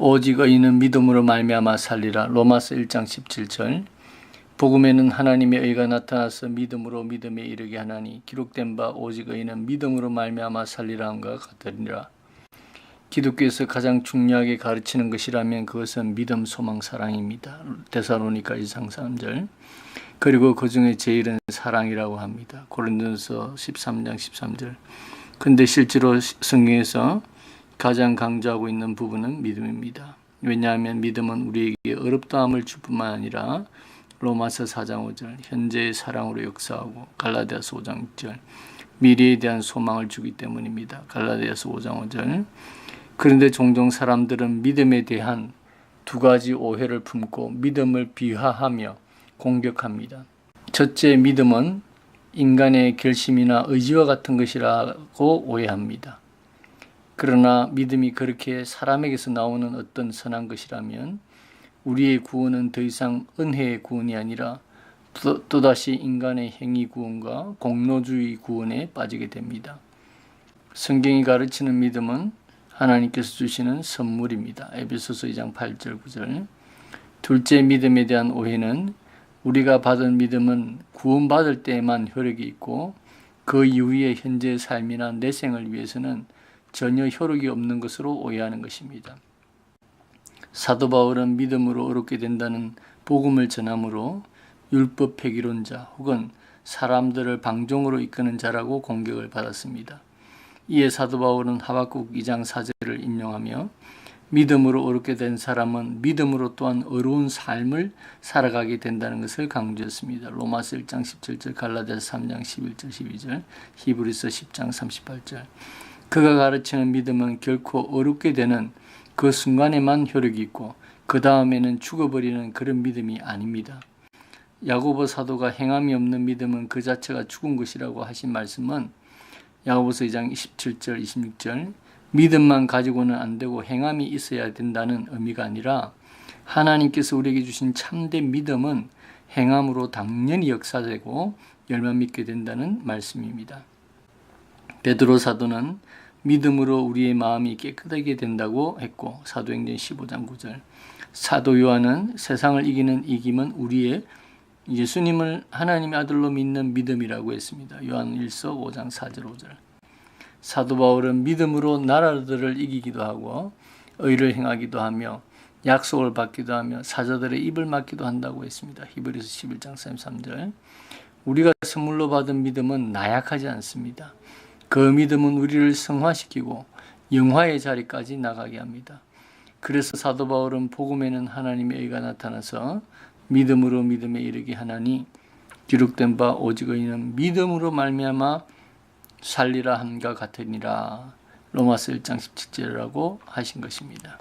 오직 의인은 믿음으로 말미암아 살리라. 로마서 1장 17절. 복음에는 하나님의 의가 나타나서 믿음으로 믿음에 이르게 하나니 기록된 바 오직 의인은 믿음으로 말미암아 살리라 함과 같으리라. 기독교에서 가장 중요하게 가르치는 것이라면 그것은 믿음, 소망, 사랑입니다. 데살로니가 1장 3절. 그리고 그 중에 제일은 사랑이라고 합니다. 고린도서 13장 13절. 근데 실제로 성경에서 가장 강조하고 있는 부분은 믿음입니다. 왜냐하면 믿음은 우리에게 어렵다함을 줄 뿐만 아니라 로마서 4장 5절 현재의 사랑으로 역사하고 갈라디아서 5장 6절 미래에 대한 소망을 주기 때문입니다. 갈라디아서 5장 5절. 그런데 종종 사람들은 믿음에 대한 두 가지 오해를 품고 믿음을 비하하며 공격합니다. 첫째, 믿음은 인간의 결심이나 의지와 같은 것이라고 오해합니다. 그러나 믿음이 그렇게 사람에게서 나오는 어떤 선한 것이라면 우리의 구원은 더 이상 은혜의 구원이 아니라 또다시 인간의 행위 구원과 공로주의 구원에 빠지게 됩니다. 성경이 가르치는 믿음은 하나님께서 주시는 선물입니다. 에베소서 2장 8절 9절. 둘째, 믿음에 대한 오해는 우리가 받은 믿음은 구원받을 때에만 효력이 있고 그 이후의 현재의 삶이나 내생을 위해서는 전혀 효력이 없는 것으로 오해하는 것입니다. 사도 바울은 믿음으로 의롭게 된다는 복음을 전함으로 율법 폐기론자 혹은 사람들을 방종으로 이끄는 자라고 공격을 받았습니다. 이에 사도 바울은 하박국 2장 4절을 인용하며 믿음으로 의롭게 된 사람은 믿음으로 또한 의로운 삶을 살아가게 된다는 것을 강조했습니다. 로마서 1장 17절, 갈라디아서 3장 11절 12절, 히브리서 10장 38절. 그가 가르치는 믿음은 결코 어렵게 되는 그 순간에만 효력이 있고 그 다음에는 죽어버리는 그런 믿음이 아닙니다. 야고보 사도가 행함이 없는 믿음은 그 자체가 죽은 것이라고 하신 말씀은 야고보서 2장 27절 26절 믿음만 가지고는 안 되고 행함이 있어야 된다는 의미가 아니라 하나님께서 우리에게 주신 참된 믿음은 행함으로 당연히 역사되고 열매 맺게 된다는 말씀입니다. 베드로 사도는 믿음으로 우리의 마음이 깨끗하게 된다고 했고 사도행전 15장 9절. 사도 요한은 세상을 이기는 이김은 우리의 예수님을 하나님의 아들로 믿는 믿음이라고 했습니다. 요한 1서 5장 4절 5절. 사도 바울은 믿음으로 나라들을 이기기도 하고 의를 행하기도 하며 약속을 받기도 하며 사자들의 입을 막기도 한다고 했습니다. 히브리서 11장 33절. 우리가 선물로 받은 믿음은 나약하지 않습니다. 그 믿음은 우리를 성화시키고 영화의 자리까지 나가게 합니다. 그래서 사도 바울은 복음에는 하나님의 의가 나타나서 믿음으로 믿음에 이르게 하나니 기록된 바 오직 의인은 믿음으로 말미암아 살리라 함과 같으니라. 로마서 1장 17절이라고 하신 것입니다.